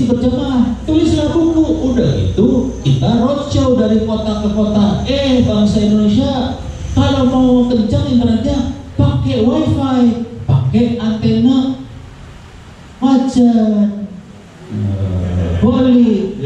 mesti berjamaah, tulislah buku. Udah gitu kita roadshow dari kota ke kota. Bangsa Indonesia kalau mau kencang internetnya pakai wifi, pakai antena wajan. Boleh.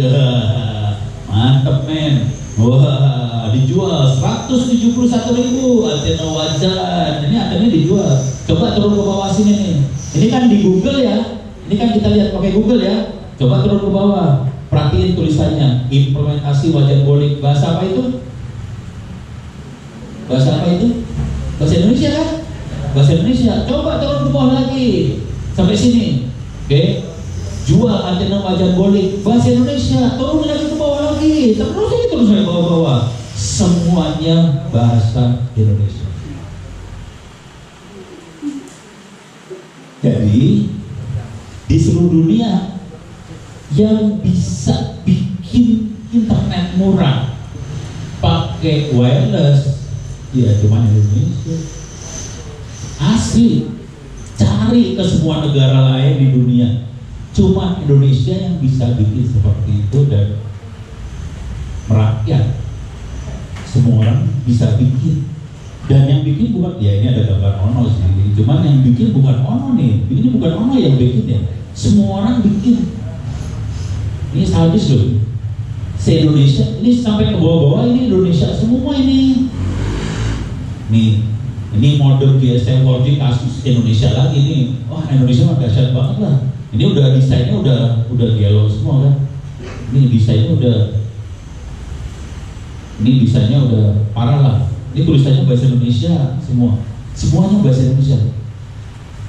Mantep men. Wah, dijual 171.000 antena wajan. Ini antenanya dijual. Coba turun ke bawah sini nih. Ini kan di Google ya. Ini kan kita lihat pakai Google ya. Coba turun ke bawah. Perhatiin tulisannya. Implementasi wajan bolik. Bahasa apa itu? Bahasa apa itu? Bahasa Indonesia kan? Bahasa Indonesia. Coba turun ke bawah lagi. Sampai sini. Oke. Jual antena wajan bolik. Bahasa Indonesia. Turun lagi ke bawah lagi. Terus aja terus sampai bawah-bawah. Semuanya bahasa Indonesia. Jadi di seluruh dunia yang bisa bikin internet murah pakai wireless ya cuma Indonesia. Asli, cari ke semua negara lain di dunia, cuma Indonesia yang bisa bikin seperti itu dan merakyat. Semua orang bisa bikin. Dan yang bikin bukan, ya ini ada gambar Ono sih, cuman yang bikin bukan Ono nih, ini bukan Ono yang bikin ya, semua orang bikin. Ini sadis loh, se-Indonesia, ini sampai ke bawah-bawah, ini Indonesia semua ini. Nih, ini mode GSM 4G kasus Indonesia lagi nih, wah Indonesia mah dahsyat banget lah. Ini udah desainnya udah yellow semua kan, ini desainnya udah parah lah. Ini tulisannya bahasa Indonesia semua, semuanya bahasa Indonesia.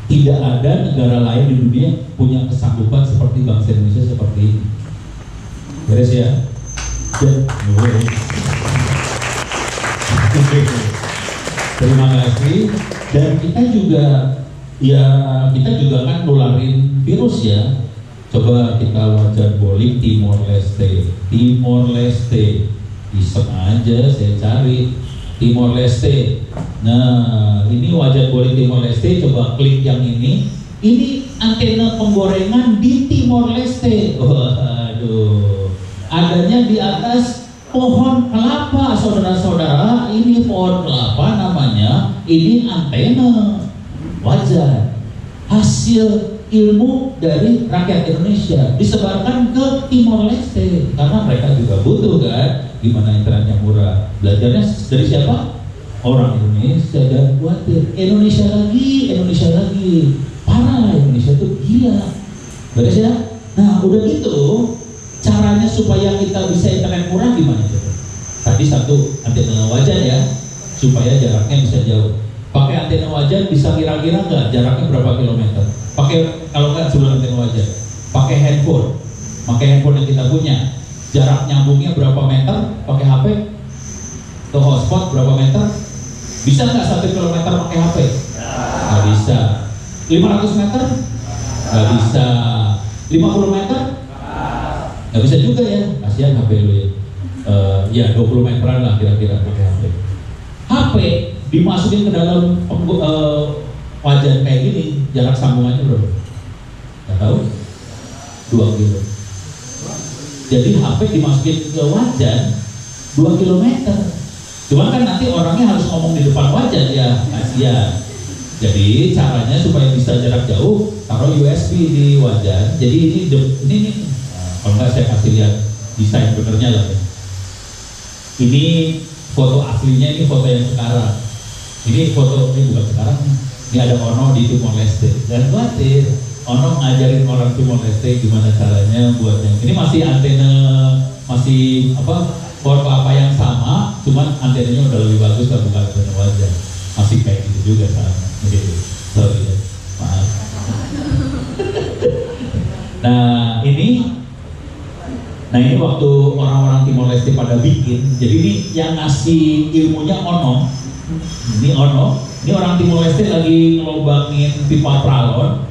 Tidak ada negara lain di dunia punya kesanggupan seperti bangsa Indonesia seperti ini. Beres ya? Terima kasih. Dan kita juga kan nularin virus ya. Coba kita wajan bolik Timor Leste. Iseng aja saya cari. Timor Leste. Nah, ini wajan bolik Timor Leste. Coba klik yang ini. Ini antena penggorengan di Timor Leste. Waduh. Adanya di atas pohon kelapa, saudara-saudara. Ini pohon kelapa namanya. Ini antena wajan. Hasil ilmu dari rakyat Indonesia disebarkan ke Timor Leste karena mereka juga butuh kan. Gimana internetnya murah? Belajarnya dari siapa? Orang Indonesia. Dan khawatir Indonesia lagi. Parah, Indonesia tuh gila. Beres ya? Nah udah gitu, caranya supaya kita bisa internet murah gimana coba? Tadi satu antena wajan ya, supaya jaraknya bisa jauh. Pakai antena wajan bisa kira-kira nggak jaraknya berapa kilometer? Pakai, kalau nggak sebelum antena wajan, pakai handphone yang kita punya. Jarak nyambungnya berapa meter pakai HP ke hotspot berapa meter? Bisa nggak 1 kilometer pakai HP? Nggak bisa. 500 meter? Nggak bisa. 50 meter? Nggak bisa juga ya. Kasihan HP lu ya. Ya 20 meteran lah kira-kira pakai HP. HP dimasukin ke dalam wajan kayak gini, jarak sambungannya berapa? Nggak tahu. 2 kilo. Jadi HP dimasukin ke wajan 2 km. Cuman kan nanti orangnya harus ngomong di depan wajan ya, kasihan. Jadi caranya supaya bisa jarak jauh, taruh USB di wajan. Jadi ini kalau nggak saya kasih lihat desain benernya lah ya. Ini foto aslinya, ini foto yang sekarang. Ini bukan sekarang. Ini ada Ono di Timor Leste. Dan khawatir Ono ngajarin orang Timor Leste gimana caranya buat yang ini masih antena pohon kelapa yang sama, cuman antenanya udah lebih bagus kan, bukan antena wajan. Masih kayak gitu juga sama. Sorry ya, maaf. Nah ini waktu orang-orang Timor Leste pada bikin, jadi ini yang ngasih ilmunya Ono. Ini orang Timor Leste lagi ngelobangin pipa pralon.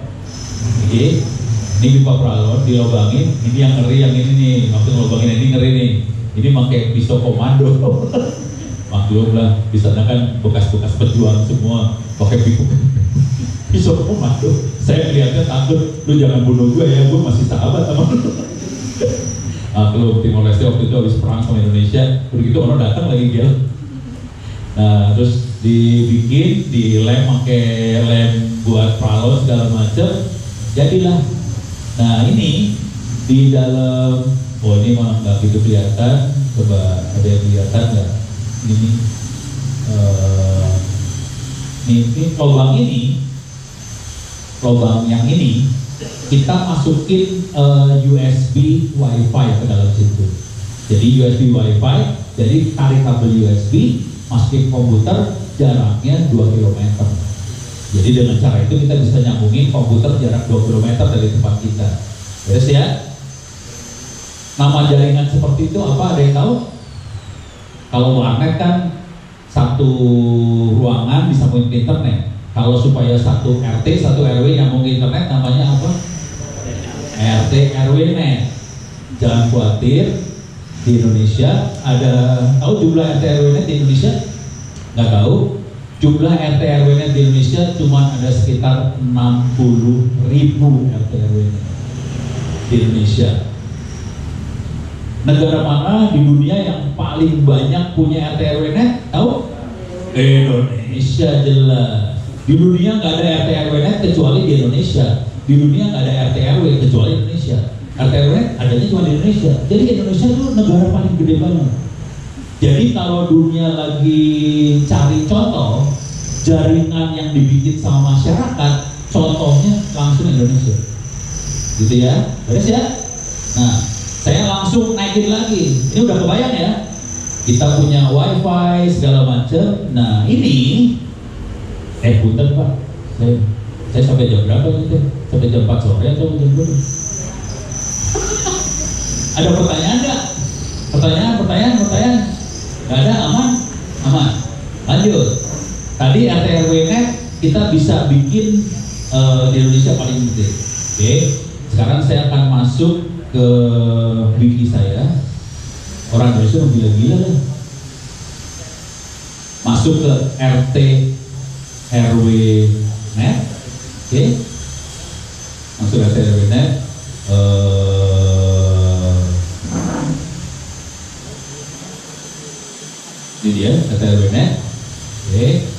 Ini pipa pralon dilobangin, ini yang ngeri yang ini nih, waktu ngelobangin ini ngeri nih. Ini pakai pisau komando. maklum lah, di sana kan bekas-bekas pejuang semua pakai pisau komando. Saya lihatnya takut, lu jangan bunuh gue ya, gue masih sahabat sama lu. Maklum, Timor Leste waktu itu habis perang sama Indonesia, begitu orang datang lagi gel. Nah, terus dibikin, dilem pakai lem buat palo segala macam, jadilah. Nah ini di dalam, oh ini malah nggak begitu kelihatan, coba ada yang kelihatan nggak? Ini lubang yang ini kita masukin USB Wi-Fi ke dalam situ. Jadi USB Wi-Fi, jadi tarik kabel USB, masukin komputer, jaraknya 2 km. Jadi dengan cara itu kita bisa nyambungin komputer jarak 2 km dari tempat kita. Beres ya? Nama jaringan seperti itu apa? Ada yang tahu? Kalau warnet kan satu ruangan disambungin ke internet. Kalau supaya satu RT, satu RW nyambung ke internet namanya apa? RT RW net. Jangan khawatir, di Indonesia ada, tahu jumlah RT RW net di Indonesia? Nggak tahu. Jumlah RT RW net di Indonesia cuma ada sekitar 60.000 RT RW net di Indonesia. Negara mana di dunia yang paling banyak punya RT RW net? Tahu? Indonesia jelas. Di dunia nggak ada RT RW net kecuali di Indonesia. Di dunia nggak ada RT RW kecuali Indonesia. RT RW net adanya cuma di Indonesia. Jadi Indonesia itu negara paling gede banget. Jadi kalau dunia lagi cari contoh jaringan yang dibikin sama masyarakat, contohnya langsung Indonesia. Gitu ya, beres ya? Nah, saya langsung naikin lagi. Ini udah kebayang ya? Kita punya Wi-Fi segala macam. Nah ini, punten Pak, saya sampai jam berapa gitu? Sampai jam 4 sore atau jam berapa? Ada pertanyaan nggak? Pertanyaan? Nggak ada, aman. Lanjut. Tadi RT RW net kita bisa bikin di Indonesia paling gede. Oke. Sekarang saya akan masuk ke wiki saya. Orang Indonesia gila-gila lah. Masuk ke RT RW net. Oke. Masuk RT RW net. Ini dia RT RW net. Oke.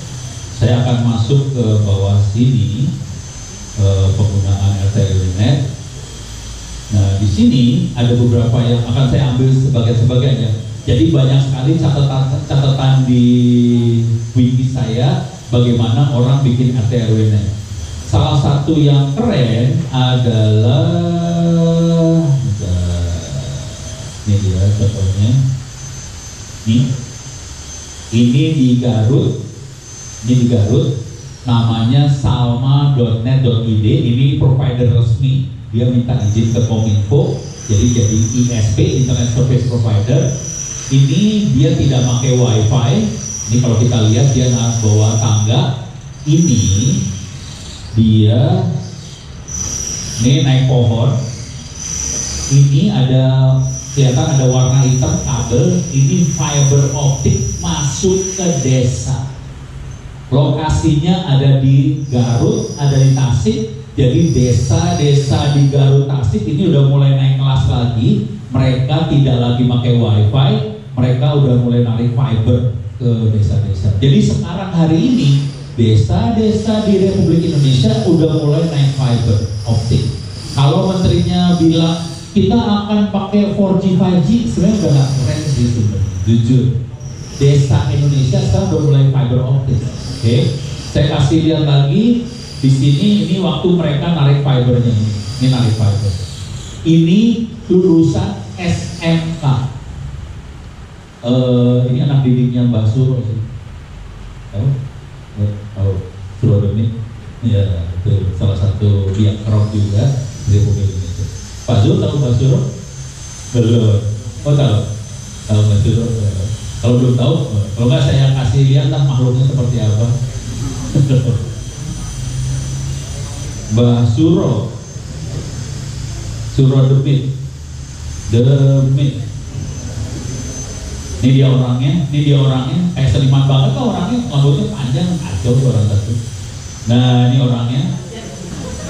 Saya akan masuk ke bawah sini penggunaan RT RW net. Nah, di sini ada beberapa yang akan saya ambil sebagian-sebagiannya. Jadi banyak sekali catatan di wiki saya bagaimana orang bikin RT RW net. Salah satu yang keren adalah ini dia contohnya. Ini di Garut. Namanya salma.net.id. Ini provider resmi. Dia minta izin ke Kominfo, jadi ISP, Internet Service Provider. Ini dia tidak pakai Wi-Fi. Ini kalau kita lihat dia bawa tangga. Ini dia naik pohon. Ini ada kelihatan ada warna hitam kabel. Ini fiber optik masuk ke desa. Lokasinya ada di Garut, ada di Tasik. Jadi desa-desa di Garut Tasik ini udah mulai naik kelas lagi. Mereka tidak lagi pakai Wi-Fi, mereka udah mulai narik fiber ke desa-desa. Jadi sekarang hari ini desa-desa di Republik Indonesia udah mulai naik fiber optik. Kalau menterinya bilang kita akan pakai 4G 5G, sebenarnya udah nggak keren sih sebenarnya. Jujur, desa Indonesia sekarang udah mulai fiber optik. Oke, saya kasih lihat lagi. Di sini ini waktu mereka narik fibernya, ini narik fiber. Ini lulusan SMK. Ini anak didiknya Mbak Suro sih. Tahu? Suro Demik. Ya, itu salah satu yang rock juga di Republik Indonesia. Pak Zul tahu Mbak Suro? Belum. Oh tahu Mbak Suro. Kalau belum tahu, kalau nggak saya kasih lihat lah makhluknya seperti apa. Mbah Suro Demik. Ini dia orangnya kayak seniman banget lah orangnya, rambutnya panjang, kacau tuh orang satu. Nah ini orangnya,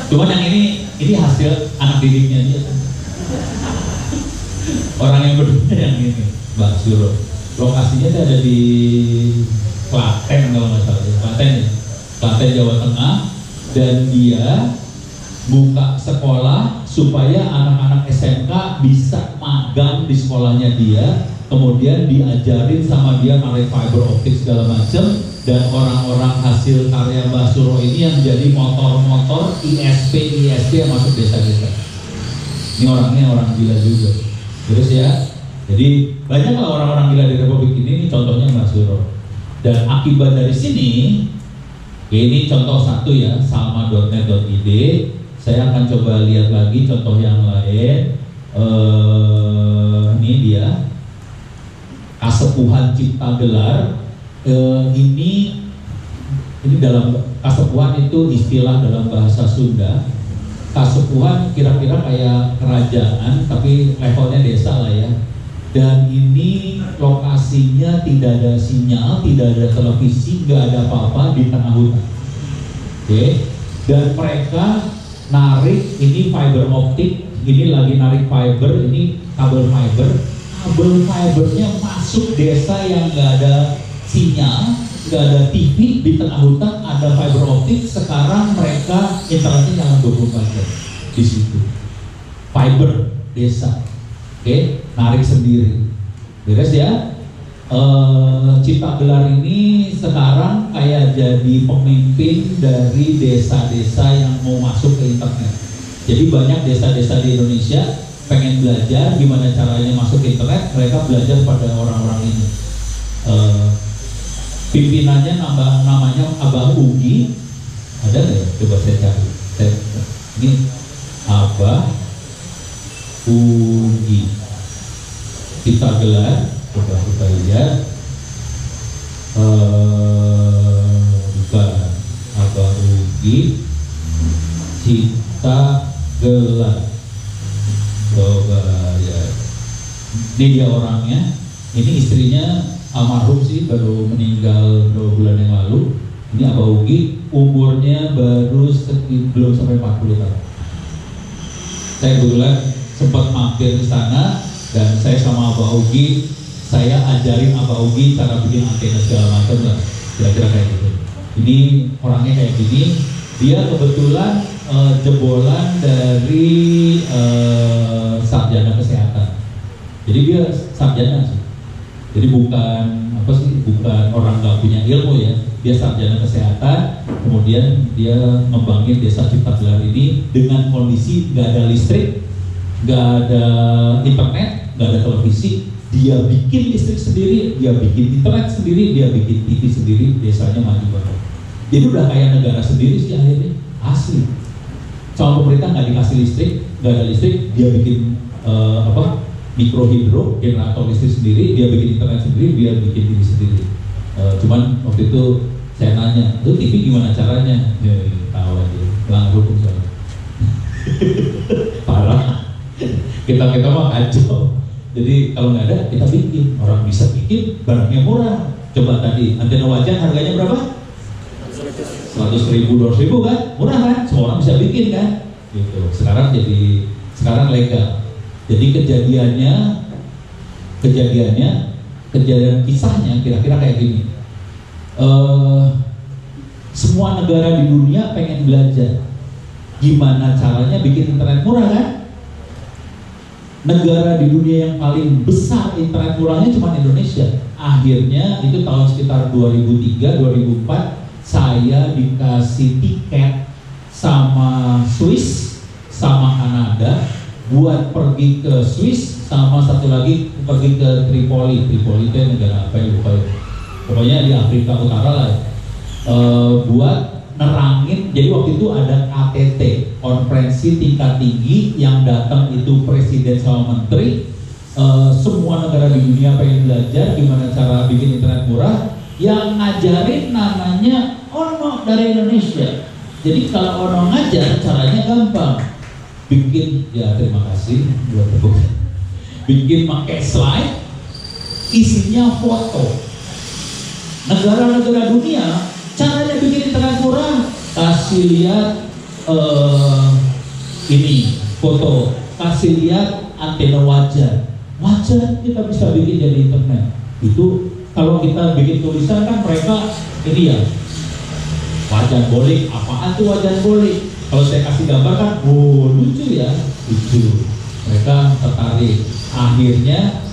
cuman yang ini hasil anak didiknya dia. Orang yang berdua yang ini, Mbak Suro. Lokasinya tuh ada di Klaten kalau nggak salah, Klaten Jawa Tengah, dan dia buka sekolah supaya anak-anak SMK bisa magang di sekolahnya dia, kemudian diajarin sama dia narik fiber optik segala macam, dan orang-orang hasil karya Mbak Suro ini yang jadi motor-motor ISP yang masuk desa-desa. Ini orangnya orang gila juga. Terus ya, jadi banyaklah orang-orang gila di Republik ini contohnya Mbak Suro. Dan akibat dari sini, ini contoh satu ya, salma.net.id. Saya akan coba lihat lagi contoh yang lain. Ini dia Kasepuhan Cipta Gelar. Ini dalam kasepuhan itu istilah dalam bahasa Sunda. Kasepuhan kira-kira kayak kerajaan tapi levelnya desa lah ya. Dan ini lokasinya tidak ada sinyal, tidak ada televisi, nggak ada apa-apa di tengah hutan. Oke. Dan mereka narik ini fiber optik, ini lagi narik fiber, ini kabel fibernya masuk desa yang nggak ada sinyal, nggak ada TV, di tengah hutan ada fiber optik. Sekarang mereka internetnya nyala 24 jam di situ. Fiber desa, oke, narik sendiri, beres ya. Cipta Gelar ini sekarang kayak jadi pemimpin dari desa-desa yang mau masuk ke internet. Jadi banyak desa-desa di Indonesia pengen belajar gimana caranya masuk ke internet, mereka belajar pada orang-orang ini. Pimpinannya namanya Abah Ugi, ada nggak ya? Coba saya cari. Ini Abah Ugi Cipta Gelar. Coba kita lihat, bukan Abah Ugi Cipta Gelar. Coba ya, ini dia orangnya. Ini istrinya almarhum sih, baru meninggal 2 bulan yang lalu. Ini Abah Ugi, umurnya baru belum sampai 40 tahun. Saya kebetulan sempat mampir di sana dan saya sama Abah Ugi, saya ajarin Abah Ugi cara bikin antena segala macam lah, kira-kira kayak gitu. Ini orangnya kayak gini. Dia kebetulan jebolan dari sarjana kesehatan. Jadi dia sarjana sih. Jadi bukan orang nggak punya ilmu ya. Dia sarjana kesehatan. Kemudian dia ngembangin desa Cipta Gelar ini dengan kondisi nggak ada listrik, nggak ada internet, nggak ada televisi. Dia bikin listrik sendiri, dia bikin internet sendiri, dia bikin TV sendiri, desanya maju banget. Jadi udah kayak negara sendiri sih akhirnya, asli. Sama pemerintah nggak dikasih listrik, nggak ada listrik, dia bikin mikrohidro, generator listrik sendiri, dia bikin internet sendiri, dia bikin TV sendiri. Cuman waktu itu saya nanya, itu TV gimana caranya? Tahu aja, melanggar hukum soalnya. Parah. Kita mah kacau. Jadi kalau nggak ada, kita bikin. Orang bisa bikin, barangnya murah. Coba tadi, antena wajan harganya berapa? 100.000, 200.000 kan? Murah kan? Semua orang bisa bikin kan? Gitu. Sekarang legal. Jadi kejadian kisahnya kira-kira kayak gini. Semua negara di dunia pengen belajar gimana caranya bikin internet murah kan? Negara di dunia yang paling besar internet murahnya cuma Indonesia. Akhirnya itu tahun sekitar 2003-2004 saya dikasih tiket sama Swiss sama Kanada buat pergi ke Swiss, sama satu lagi pergi ke Tripoli. Tripoli itu negara apa ya lupa ya. Pokoknya di Afrika Utara lah. Buat nerangin, jadi waktu itu ada KTT, konferensi tingkat tinggi, yang datang itu presiden sama menteri. Semua negara di dunia pengen belajar gimana cara bikin internet murah. Yang ngajarin namanya Ono dari Indonesia. Jadi kalau Ono ngajar caranya gampang. Bikin, ya terima kasih buat tepuk. Bikin pakai slide, isinya foto. Negara-negara dunia caranya bikin internet murah, kasih lihat ini foto, kasih lihat antena wajah kita bisa bikin jadi internet. Itu kalau kita bikin tulisan kan mereka ini ya, wajan bolik, apaan tuh wajan bolik? Kalau saya kasih gambar kan, lucu ya, lucu. Mereka tertarik. Akhirnya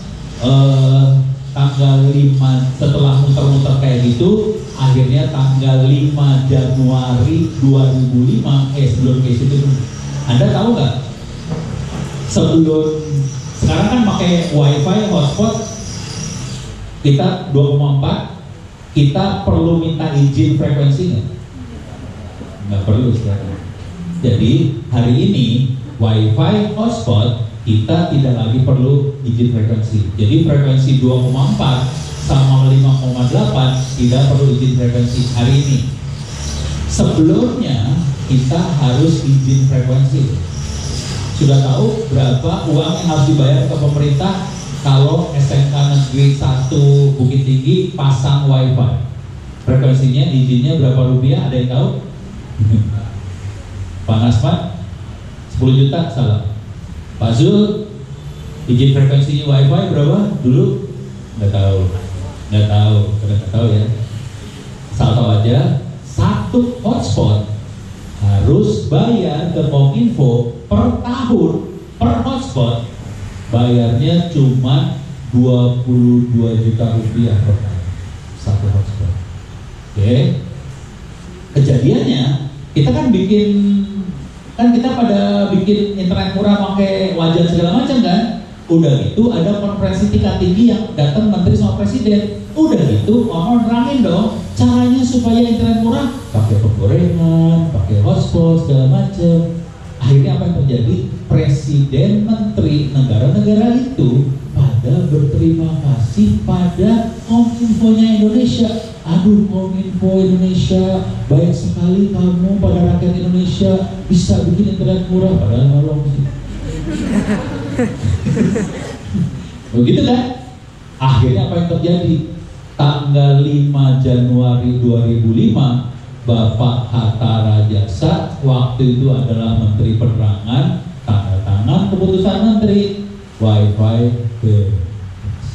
tanggal 5 setelah muter-muter kayak gitu, akhirnya tanggal 5 Januari 2005, sebelum kayak situ, Anda tahu nggak? Sebelum sekarang kan pakai wifi hotspot kita 2,4, kita perlu minta izin frekuensinya? Nggak perlu sekarang. Jadi hari ini wifi hotspot kita tidak lagi perlu izin frekuensi. Jadi frekuensi 2,4 sama 5,8 tidak perlu izin frekuensi hari ini. Sebelumnya kita harus izin frekuensi. Sudah tahu berapa uang yang harus dibayar ke pemerintah kalau SMK Negeri 1 Bukit Tinggi pasang wifi? Frekuensinya, izinnya berapa rupiah? Ada yang tahu? Pak Nasmat 10 juta, salah. Pak Zul, izin frekuensinya wifi berapa dulu? Nggak tahu ya. Asal tahu aja, satu hotspot harus bayar ke Kominfo per tahun, per hotspot bayarnya cuma 22 juta rupiah per tahun, satu hotspot. Oke. Kejadiannya kita kan kita pada bikin internet murah pakai wajan segala macam kan. Udah gitu ada konferensi tingkat tinggi yang datang menteri sama presiden. Udah gitu orang nerangin dong caranya supaya internet murah, pakai penggorengan, pakai hotspot segala macam. Akhirnya apa yang terjadi? Presiden, menteri, negara-negara itu pada berterima kasih pada Kominfo-nya Indonesia. Aduh, Kominfo Indonesia, baik sekali kamu pada rakyat Indonesia bisa bikin internet murah, padahal nolong sih. Begitu kan? Akhirnya apa yang terjadi? Tanggal 5 Januari 2005, Bapak Hatta Rajasa waktu itu adalah Menteri Penerangan, tanda tangan keputusan Menteri Wi-Fi bebas.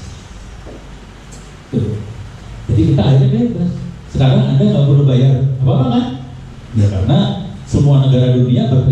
Jadi kita akhirnya bebas. Sekarang Anda nggak perlu bayar apa-apa kan? Ya karena semua negara dunia